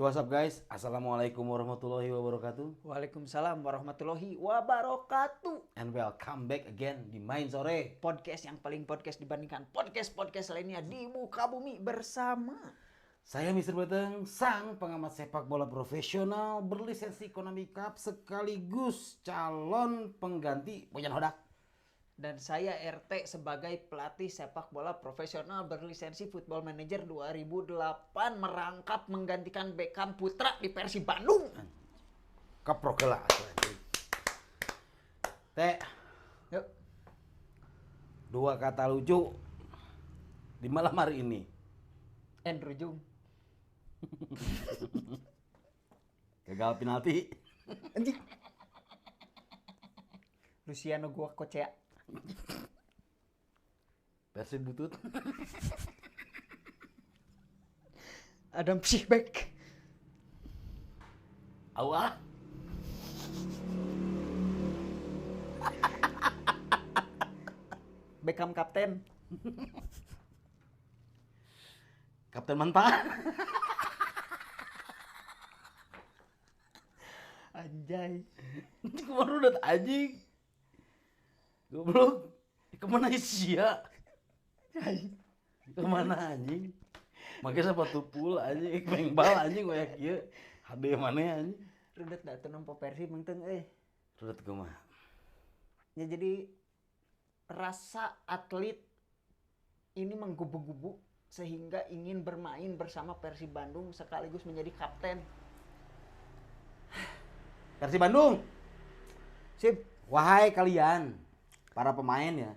Yo, what's up guys? Assalamualaikum warahmatullahi wabarakatuh. Waalaikumsalam warahmatullahi wabarakatuh. And welcome back again di Main Sore. Podcast yang paling podcast dibandingkan podcast-podcast lainnya di muka bumi bersama. Saya Mr. Beteng, sang pengamat sepak bola profesional berlisensi Konami Cup sekaligus calon pengganti Boyan Hodak. Dan saya RT sebagai pelatih sepak bola profesional berlisensi Football Manager 2008 merangkap menggantikan Beckham Putra di Persib Bandung. Keprok lah. Teh, Yuk. dua kata lucu di malam hari ini. Andrew Jung. Gagal penalti. Anjing. Luciano Guacocea. Persib butut. Adam Psihbek. Awah. Beckham kapten. Kapten Manta. Anjay. Kemarin udah anjing. Goblok. Kemana sia? Kemana anjing? Makanya sepatu pul anjing, mengbal anjing kayak kieu. HD mana anjing? Rudet dah teu nampa Persib mengteng euy. Rudet kumaha? Ya jadi rasa atlet ini menggubu-gubu sehingga ingin bermain bersama Persib Bandung sekaligus menjadi kapten. Persib Bandung. Sip. Wahai kalian para pemain ya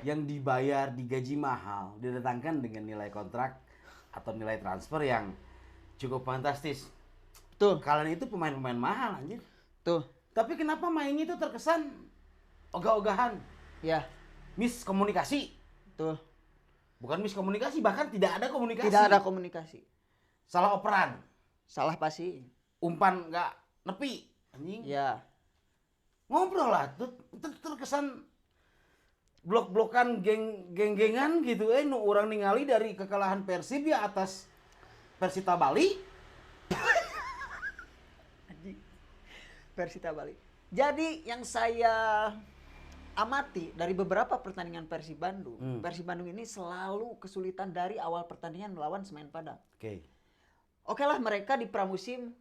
yang dibayar digaji mahal, didatangkan dengan nilai kontrak atau nilai transfer yang cukup fantastis. Tuh, Kalian itu pemain-pemain mahal anjir. tuh. Tapi kenapa mainnya itu terkesan ogah-ogahan, Ya, miskomunikasi? tuh. Bukan miskomunikasi, bahkan tidak ada komunikasi. Tidak ada komunikasi. Salah operan, Salah pasti. umpan nggak nepi, anjing. Ya. Ngobrol lah, terkesan blok-blokan geng-gengan gitu. Nu orang ningali dari kekalahan Persib ya atas Persita Bali. Persita Bali. Jadi yang saya amati dari beberapa pertandingan Persib Bandung, Persib Bandung ini selalu kesulitan dari awal pertandingan melawan Semen Padang. Oke. Oke lah mereka di pramusim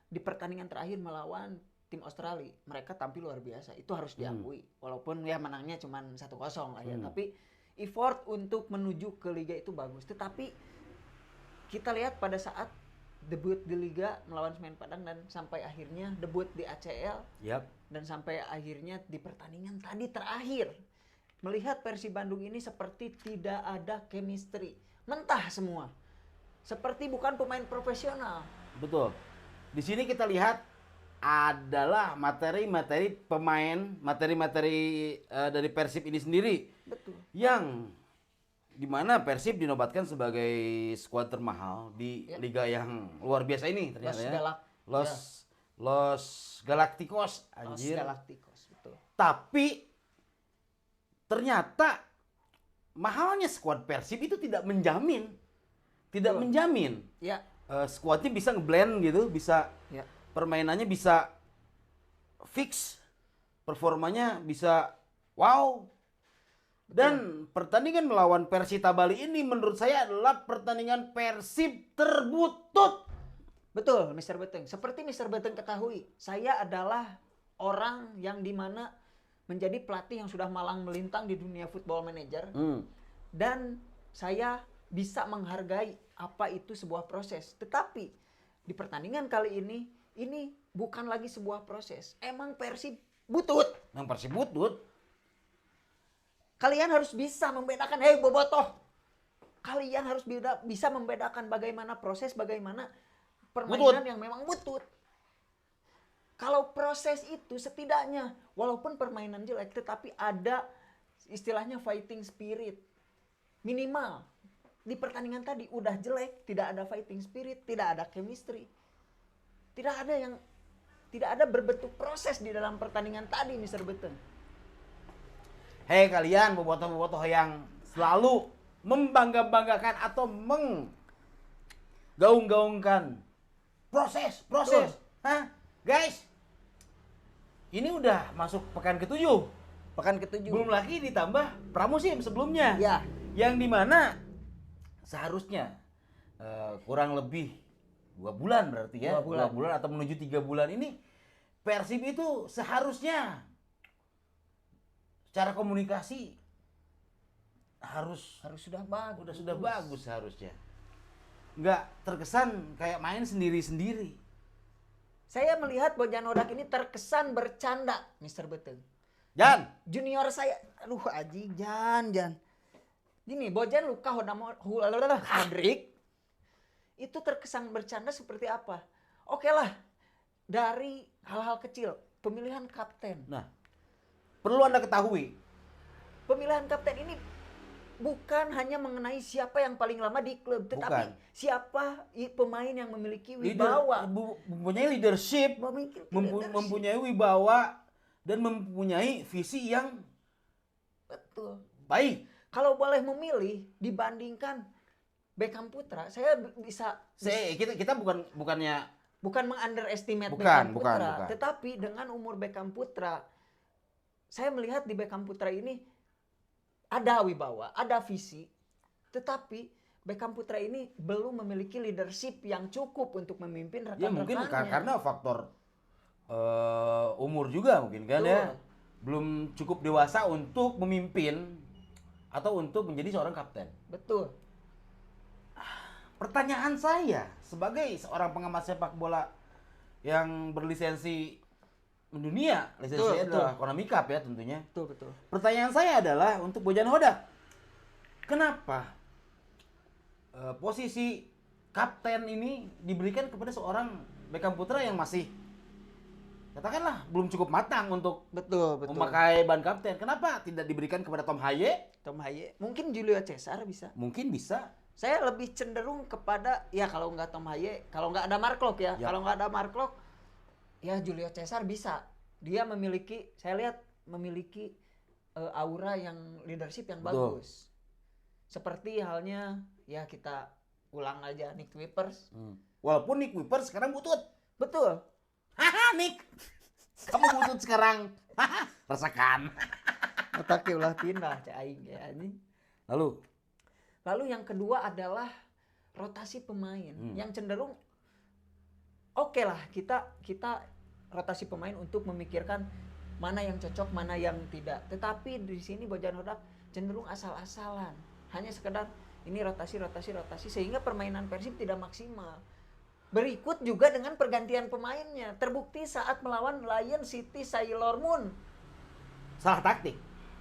di pertandingan terakhir melawan tim Australia, mereka tampil luar biasa. Itu harus diakui. Walaupun ya menangnya cuma 1-0 lah ya, tapi effort untuk menuju ke liga itu bagus. Tetapi kita lihat pada saat debut di liga melawan Semen Padang dan sampai akhirnya debut di ACL Yap. dan sampai akhirnya di pertandingan tadi terakhir melihat Persib Bandung ini seperti tidak ada chemistry. Mentah semua. Seperti bukan pemain profesional. Betul. Di sini kita lihat adalah materi-materi pemain, materi-materi dari Persib ini sendiri. Betul. Yang dimana Persib dinobatkan sebagai skuad termahal di liga yang luar biasa ini ternyata ya. Los Galacticos, anjir. Los Galacticos, betul. Tapi ternyata mahalnya skuad Persib itu tidak menjamin, Ya, skuadnya bisa ngeblend gitu, bisa ya. permainannya bisa fix, performanya bisa wow. Dan pertandingan melawan Persita Bali ini menurut saya adalah pertandingan Persib terbutut. Betul, Mr. Beteng. Seperti Mr. Beteng ketahui, saya adalah orang yang dimana menjadi pelatih yang sudah malang melintang di dunia Football Manager. Dan saya bisa menghargai apa itu sebuah proses. Tetapi di pertandingan kali ini bukan lagi sebuah proses. Emang Persib butut. Yang Persib butut. Kalian harus bisa membedakan, hei bobotoh. Kalian harus bisa membedakan bagaimana proses, bagaimana permainan yang memang butut. Kalau proses itu setidaknya, walaupun permainan jelek, tetapi ada istilahnya fighting spirit. Minimal. Di pertandingan tadi udah jelek, tidak ada fighting spirit, tidak ada chemistry. Tidak ada berbentuk proses di dalam pertandingan tadi, Mr. Beteng. Hei kalian bobotoh-bobotoh yang selalu membangga-banggakan atau menggaung-gaungkan Proses. Hah? Guys, ini udah masuk pekan ke-7. Pekan ke-7. Belum lagi ditambah pramusim sebelumnya. Ya. Yang dimana seharusnya kurang lebih 2 bulan berarti ya. 2 bulan atau menuju 3 bulan ini Persib itu seharusnya secara komunikasi harus sudah bagus. sudah bagus seharusnya. Nggak terkesan kayak main sendiri-sendiri. Saya melihat Bojan Hodak ini terkesan bercanda, Mr. Beteng. Jan, Junior saya, aduh Aji, Jan. Gini, Bojan Luka Hodrik itu terkesan bercanda seperti apa? Oke lah, dari hal-hal kecil, pemilihan kapten. nah, perlu Anda ketahui, Pemilihan kapten ini bukan hanya mengenai siapa yang paling lama di klub, tetapi siapa pemain yang memiliki wibawa, mempunyai leadership, mempunyai wibawa, dan mempunyai visi yang betul baik. Kalau boleh memilih dibandingkan Beckham Putra, saya bisa kita bukannya meng-underestimate Beckham Putra, tetapi dengan umur Beckham Putra, saya melihat di Beckham Putra ini ada wibawa, ada visi, tetapi Beckham Putra ini belum memiliki leadership yang cukup untuk memimpin rekan-rekannya. Ya mungkin karena faktor umur juga mungkin kan. Betul. Ya, belum cukup dewasa untuk memimpin atau untuk menjadi seorang kapten. Betul. Pertanyaan saya sebagai seorang pengamat sepak bola yang berlisensi mendunia, lisensinya adalah Konami Cup ya tentunya. Betul. Pertanyaan saya adalah untuk Bojan Hodak, kenapa posisi kapten ini diberikan kepada seorang Beckham Putra yang masih katakanlah belum cukup matang untuk memakai ban kapten? Kenapa tidak diberikan kepada Tom Haye? Mungkin Julio Cesar bisa. Mungkin bisa. Saya lebih cenderung kepada ya kalau nggak Tom Haye, kalau nggak ada Mark Locke ya. Kalau nggak ada Mark Locke, ya Julio Cesar bisa. Dia memiliki, saya lihat memiliki aura yang leadership yang bagus. Seperti halnya ya kita ulang aja Nick Kuipers. Walaupun Nick Kuipers sekarang butut. Betul. Haha Nick, kamu butut sekarang. Rasakan. Otaknya ulah pindah aing ya ini. Lalu yang kedua adalah rotasi pemain yang cenderung oke lah kita rotasi pemain untuk memikirkan mana yang cocok, mana yang tidak. Tetapi di sini Bojan Hodak cenderung asal-asalan. Hanya sekedar ini rotasi sehingga permainan Persib tidak maksimal. Berikut juga dengan pergantian pemainnya. Terbukti saat melawan Lion City Sailor Moon. Salah taktik.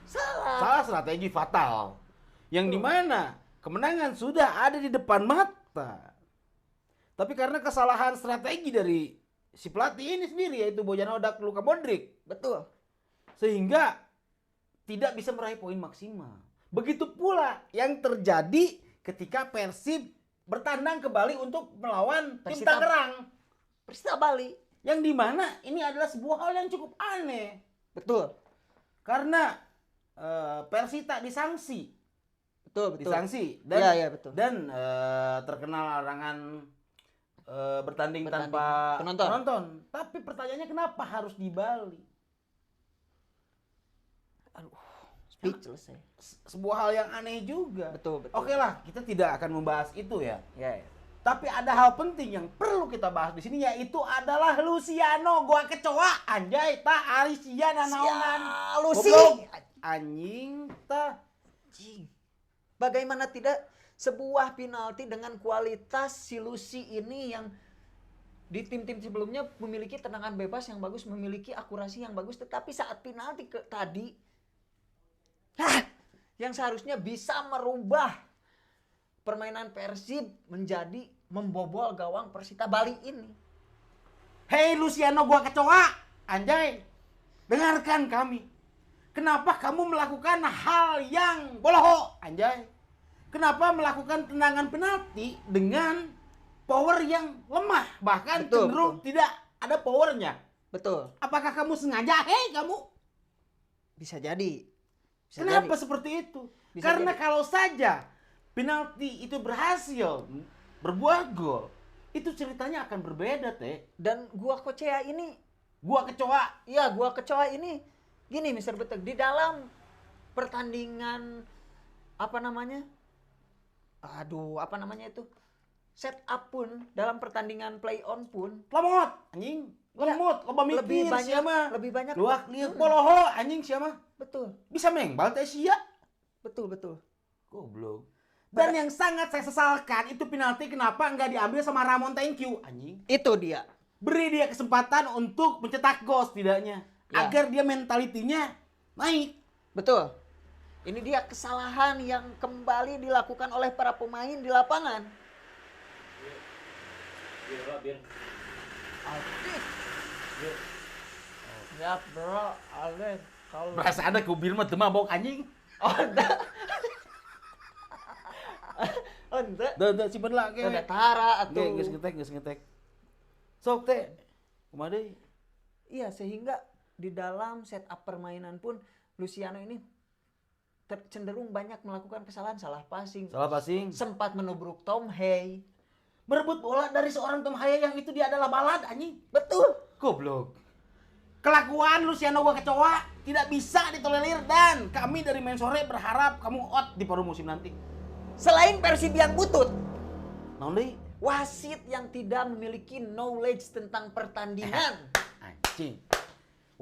Salah strategi fatal. Yang dimana kemenangan sudah ada di depan mata. Tapi karena kesalahan strategi dari si pelatih ini sendiri, yaitu Bojan Hodak Luka Modric. Betul. Sehingga tidak bisa meraih poin maksimal. Begitu pula yang terjadi ketika Persib bertandang kembali untuk melawan tim Tangerang. Persita Bali. Yang dimana ini adalah sebuah hal yang cukup aneh. Betul. Karena Persita disanksi. Betul. Disanksi. Betul. Dan terkena larangan bertanding tanpa penonton. Tapi pertanyaannya kenapa harus di Bali? Aduh, speechless saya. Sebuah hal yang aneh juga. Betul. Oke lah, kita tidak akan membahas itu ya. Tapi ada hal penting yang perlu kita bahas di sini, yaitu adalah Luciano gua kecoa anjay ta Alisia naongan. Lucy anjing ta. Bagaimana tidak sebuah penalti dengan kualitas si Lucy ini yang di tim-tim sebelumnya memiliki tendangan bebas yang bagus, memiliki akurasi yang bagus, tetapi saat penalti tadi yang seharusnya bisa merubah permainan Persib menjadi membobol gawang Persita Bali ini. Hei Luciano gua kecoa anjay, dengarkan kami. Kenapa kamu melakukan hal yang bodoh anjay? Kenapa melakukan tendangan penalti dengan power yang lemah, bahkan cenderung tidak ada powernya? Betul. Apakah kamu sengaja? Hei kamu. Bisa jadi. Kenapa seperti itu? Karena kalau saja penalti itu berhasil berbuah gol, itu ceritanya akan berbeda, Teh. Dan gua Kocea ini, Gua kecoa. iya gua kecoa ini gini Mister Betek, di dalam pertandingan apa namanya? Aduh, apa namanya itu? Setup pun dalam pertandingan play on pun Lemot, anjing. Ya, Lemot, loba mikir lebih banyak siapa? lebih banyak Luak liuk poloho anjing siapa? betul. Bisa mengbal teh sia. Betul, betul. Goblok. Dan yang sangat saya sesalkan itu penalti kenapa nggak diambil sama Ramon, thank you anjing. Itu dia. Beri dia kesempatan untuk mencetak gol setidaknya. Ya. Agar dia mentalitinya naik. Betul. Ini dia kesalahan yang kembali dilakukan oleh para pemain di lapangan. Altif. Ya bro, Alden. Kalau Berasa ada kubir mah teu mabok anjing. Oh, enggak. Oh, enggak. Da simpen lah ge. Udah tara atau Geus ngetek. Sok teh. Kumaha deui? iya, sehingga di dalam setup permainan pun Luciano ini cenderung banyak melakukan kesalahan, salah passing, Salah passing. sempat menubruk Tom Hay. Berebut bola dari seorang Tom Haya yang itu dia adalah balad anjing. Betul. Goblok. Kelakuan Luciano gua kecoa tidak bisa ditolerir dan kami dari Main Sore berharap kamu out di paruh musim nanti. Selain Persib yang butut, Naon deui? wasit yang tidak memiliki knowledge tentang pertandingan. Anjing.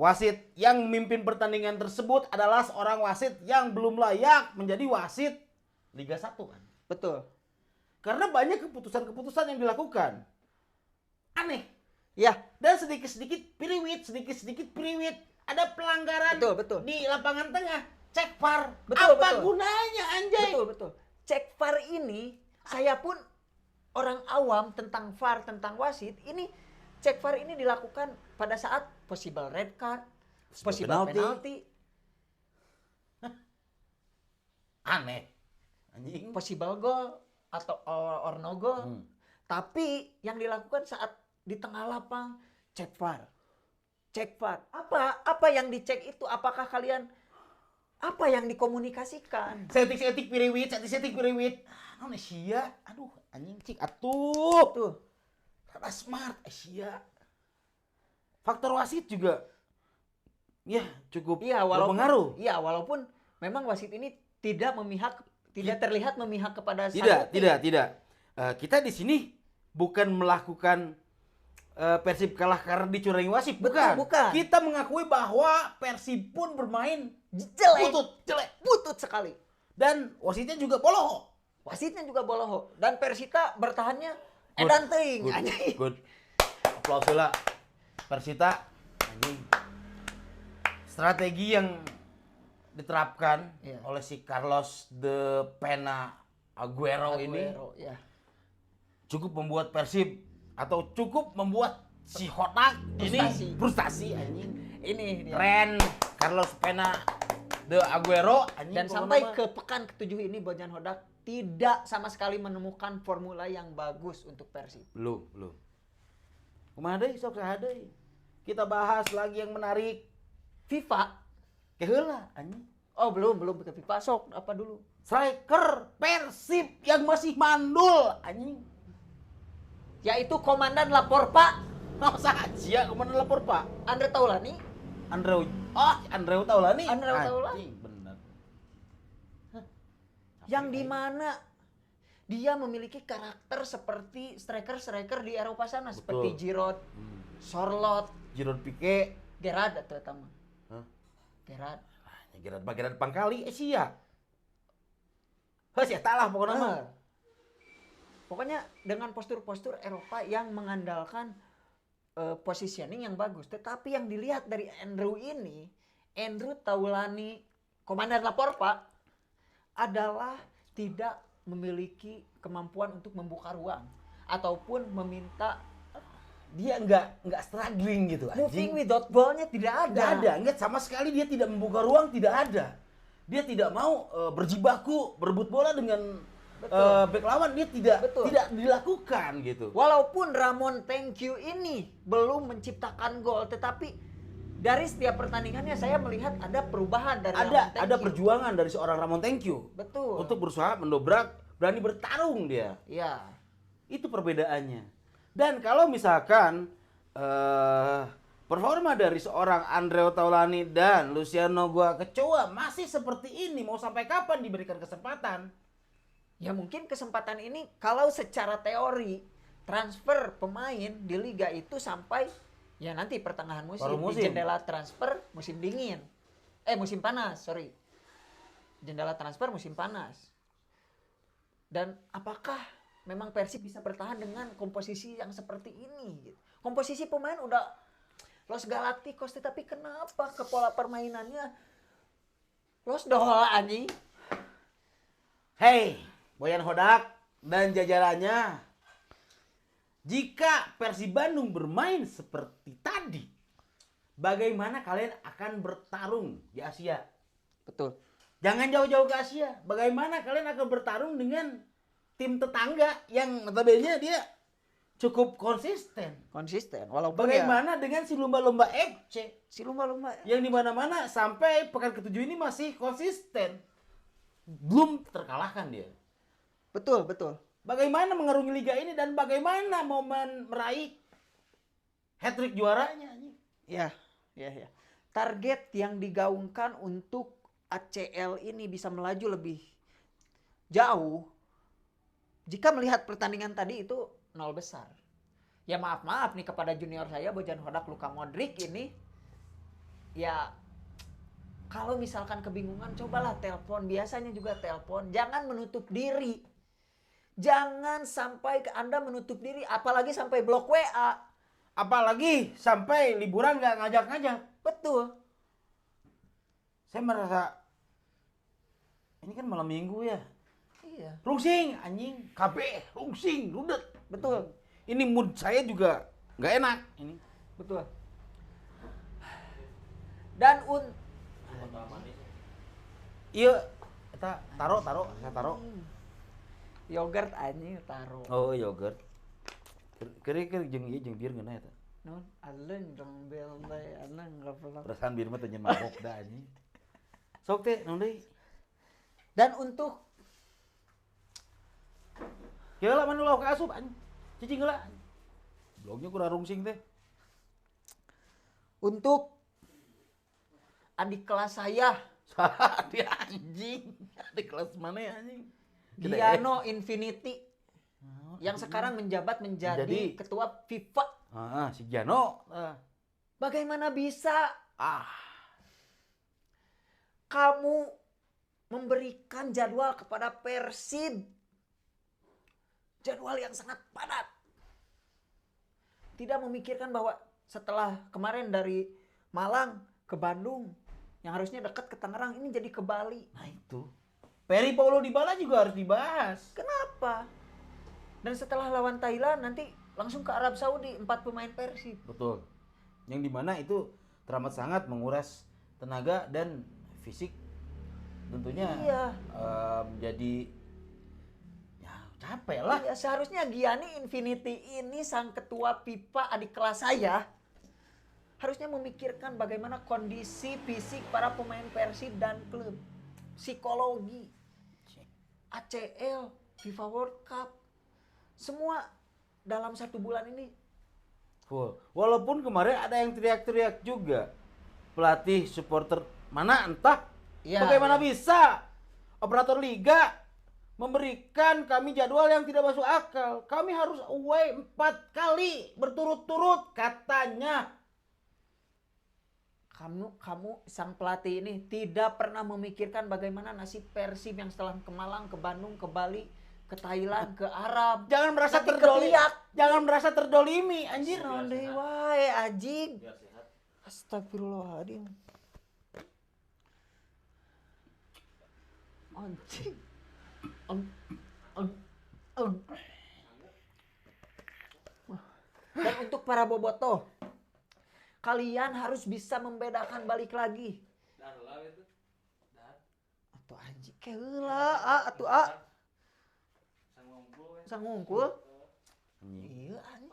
Wasit yang memimpin pertandingan tersebut adalah seorang wasit yang belum layak menjadi wasit Liga 1 kan. Betul. Karena banyak keputusan-keputusan yang dilakukan. Aneh. Ya, Dan sedikit-sedikit piriwit. Ada pelanggaran betul. di lapangan tengah. Cek VAR. Betul, Apa betul. gunanya anjay? betul. Cek VAR ini, saya pun orang awam tentang VAR, tentang wasit, ini cek VAR ini dilakukan pada saat possible red card, possible penalti, Aneh. Anjing. possible goal atau or no goal. Tapi yang dilakukan saat di tengah lapang cek VAR. Cek VAR. Apa yang dicek itu? Apakah kalian apa yang dikomunikasikan? Setik piriwit. Naon sia? Aduh, anjing cik atuh. Tuh. Rada smart sia. Faktor wasit juga ya cukup Iya, walaupun berpengaruh. Iya, walaupun memang wasit ini tidak terlihat memihak kepada Tidak. tim. Kita di sini bukan melakukan Persib kalah karena dicurangi wasit, Betul, bukan. Kita mengakui bahwa Persib pun bermain Jelek, jelek. butut sekali. Dan wasitnya juga boloho. Wasitnya juga boloho dan Persita bertahannya edan teuing anjing. Good. Aplaus heula. Persita anjing. Strategi yang diterapkan Iya. oleh si Carlos de Pena Aguero ini ya. cukup membuat Persib atau cukup membuat si Hotak ini frustasi anjing. Ini dia. Keren Carlos Pena de Aguero anjing. Dan sampai ke pekan ke-7 ini Bojan Hodak tidak sama sekali menemukan formula yang bagus untuk Persib. Belum. Kumaha deui sok saha deui? Kita bahas lagi yang menarik. FIFA. Keheula anjing. Oh, belum ke FIFA. Sok apa dulu? Striker Persib yang masih mandul anjing. Yaitu Komandan Laporpa Masa aja kemana lapor Pak? Andre Taulani. Andreu Taulani. Andreu Taulani. Anjing, bener. Yang dimana dia memiliki karakter seperti striker di Eropa sana. Betul. Seperti Giroud, Sorloth, Giroud Pique. Gerrard terutama. Hah? Gerrard. Gerard Pangkali sia. Heuh sia talah pokoknya mah. Pokoknya dengan postur-postur Eropa yang mengandalkan positioning yang bagus. Tetapi yang dilihat dari Andrew Taulani, Komandan Laporta adalah tidak memiliki kemampuan untuk membuka ruang ataupun meminta Dia enggak struggling gitu anjing. moving without ball-nya tidak ada. Enggak sama sekali dia tidak membuka ruang, tidak ada. Dia tidak mau berjibaku berebut bola dengan back lawan, dia tidak dilakukan gitu. Walaupun Ramon Thank You ini belum menciptakan gol, tetapi dari setiap pertandingannya saya melihat ada perubahan dari Ramon Thank Ada You. perjuangan dari seorang Ramon Thank You. Betul. Untuk berusaha mendobrak, berani bertarung dia. Iya. Itu perbedaannya. Dan kalau misalkan performa dari seorang Andrea Taulani dan Luciano Gua Kecoa masih seperti ini, mau sampai kapan diberikan kesempatan? Ya mungkin kesempatan ini kalau secara teori transfer pemain di liga itu sampai ya nanti pertengahan musim, Baru musim. di jendela transfer musim dingin. Musim panas, sorry. Jendela transfer musim panas. Dan apakah memang Persib bisa bertahan dengan komposisi yang seperti ini gitu. Komposisi pemain udah Los Galacticos, tapi kenapa ke pola permainannya Los Dola anjing? Hei, Boyan Hodak dan jajarannya, jika Persib Bandung bermain seperti tadi, bagaimana kalian akan bertarung di Asia? Betul. Jangan jauh-jauh ke Asia. Bagaimana kalian akan bertarung dengan tim tetangga yang notabene dia cukup konsisten? Konsisten. Walaupun Bagaimana dengan si lumba-lumba FC si lumba-lumba yang dimana-mana sampai pekan ke-7 ini masih konsisten, belum terkalahkan dia. betul, betul. Bagaimana mengarungi liga ini dan bagaimana momen meraih hat-trick juaranya? Ya. Target yang digaungkan untuk ACL ini bisa melaju lebih jauh jika melihat pertandingan tadi itu 0 besar. Ya maaf nih kepada junior saya Bojan Hodak Luka Modric ini. Ya kalau misalkan kebingungan cobalah telepon, biasanya juga telepon. Jangan menutup diri. Jangan sampai Anda menutup diri, apalagi sampai blok WA. Apalagi sampai liburan nggak ngajak-ngajak. Betul. Saya merasa ini kan malam minggu ya. Iya, Rungsing anjing, KB, rungsing, rudet. betul. Ini mood saya juga nggak enak ini. Betul. Dan Iya, kita taruh, saya taruh. yogurt anjing taruh. Oh, yogurt. Kira-kira jeung ieu jeung bir geuna eta. Non, aleng dong belde, aleng enggak pelak. Perasaan bir mah teu nyen mabok da anjing. Sok teh, naon deui? Dan untuk Ya lah mana ulah ka asup anjing. Cicing heula. Blognya kurang rungsing teh. untuk adik kelas saya Dia anjing. Di kelas mana ya anjing? Giano Infinity yang sekarang menjabat menjadi ketua FIFA. Si Giano. Bagaimana bisa Ah, kamu memberikan jadwal kepada Persib? Jadwal yang sangat padat. Tidak memikirkan bahwa setelah kemarin dari Malang ke Bandung, yang harusnya dekat ke Tangerang, ini jadi ke Bali. nah itu. Peri Paulo Dybala juga harus dibahas. Kenapa? Dan setelah lawan Thailand nanti langsung ke Arab Saudi 4 pemain Persib. Betul. Yang dimana itu teramat sangat menguras tenaga dan fisik. Tentunya Iya. jadi ya capek lah. Ya, seharusnya Gianni Infinity ini sang ketua FIFA adik kelas saya harusnya memikirkan bagaimana kondisi fisik para pemain Persib dan klub, psikologi, ACL, FIFA World Cup, semua dalam 1 bulan ini. Full. Walaupun kemarin ada yang teriak-teriak juga. Pelatih, supporter, mana entah. Ya, Bagaimana ya. bisa operator liga memberikan kami jadwal yang tidak masuk akal. Kami harus away 4 kali berturut-turut katanya. Kamu sang pelatih ini tidak pernah memikirkan bagaimana nasib Persib yang setelah ke Malang, ke Bandung, ke Bali, ke Thailand, ke Arab. Jangan merasa Nanti terdolimi. ketiak. Jangan merasa terdolimi, anjir. Naon deui wae anjing. Astagfirullahaladzim. Anjing. Dan untuk para bobotoh, kalian harus bisa membedakan balik lagi. Atuh anjing keula atuh sang ngungkul. Iya anjing.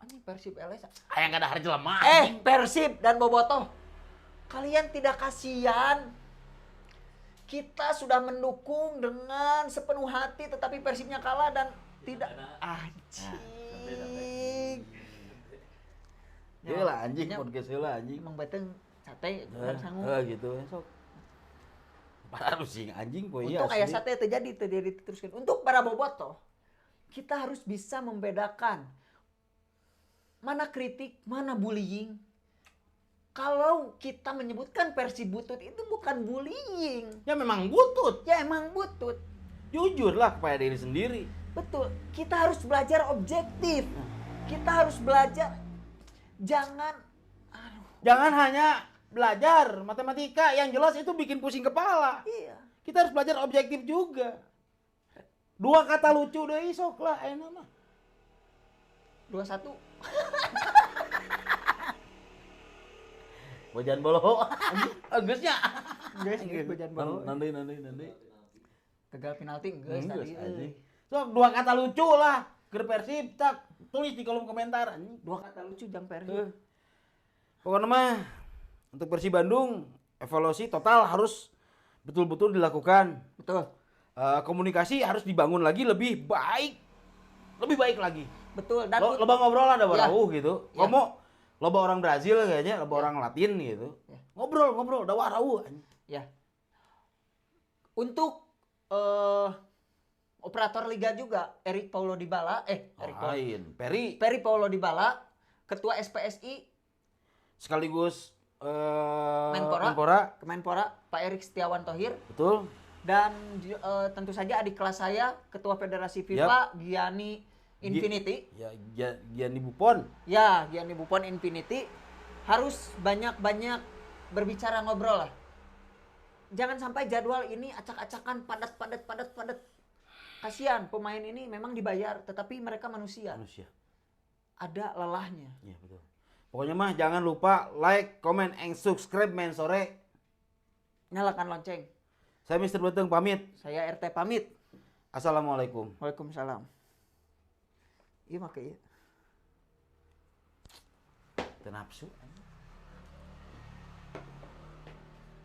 Anjing Persib LS. Aya kada hari jelema. Persib dan bobotoh. Kalian tidak kasihan. Kita sudah mendukung dengan sepenuh hati tetapi Persibnya kalah dan Tidak anjing. Iya lah anjing, Nya, podcast heula anjing. emang beteng sate sanggup. Gitu sok. Baru sih anjing poe Untuk kayak sate terjadi teruskan. Untuk para bobotoh, kita harus bisa membedakan mana kritik, mana bullying. Kalau kita menyebutkan versi butut itu bukan bullying. Ya memang butut. Ya emang butut. Jujurlah kepada diri sendiri. Betul. Kita harus belajar objektif. Kita harus belajar. Jangan. Jangan hanya belajar matematika yang jelas itu bikin pusing kepala. Iya. Kita harus belajar objektif juga. Dua kata lucu deh sok lah enak mah. 21. Bojan bolo. Agusnya. Guys, hujan baru. Nanti. Gagal penalti guys tadi. Sok dua kata lucu lah. Ger Persib tak tulis di kolom komentar anjing. Dua kata lucu jang Persib. Pokoknya mah untuk Persib Bandung evaluasi total harus betul-betul dilakukan. Betul. Komunikasi harus dibangun lagi lebih baik lagi. Betul. Dan Loba ngobrol ada warauh gitu. Ya. Komo loba orang Brazil kayaknya, loba orang Latin gitu. Ya. Ngobrol da warauh. ya. Untuk operator liga juga Erik Paulo Dybala, Peri Paulo Dybala, ketua SPSI sekaligus Kemenpora Pak Erik Setiawan Thohir. Betul. Dan tentu saja adik kelas saya ketua Federasi FIFA Gianni Infinity. Gianni Buffon. Ya, Gianni Buffon Infinity harus banyak-banyak berbicara ngobrol lah. Jangan sampai jadwal ini acak-acakan padat. Kasihan pemain ini memang dibayar tetapi mereka manusia. Ada lelahnya. Iya, betul. Pokoknya mah jangan lupa like, comment, and subscribe men sore. Nyalakan lonceng. Saya Mr. Beteng pamit. Saya RT pamit. Assalamualaikum. Waalaikumsalam. Iya makanya. Tenapsu.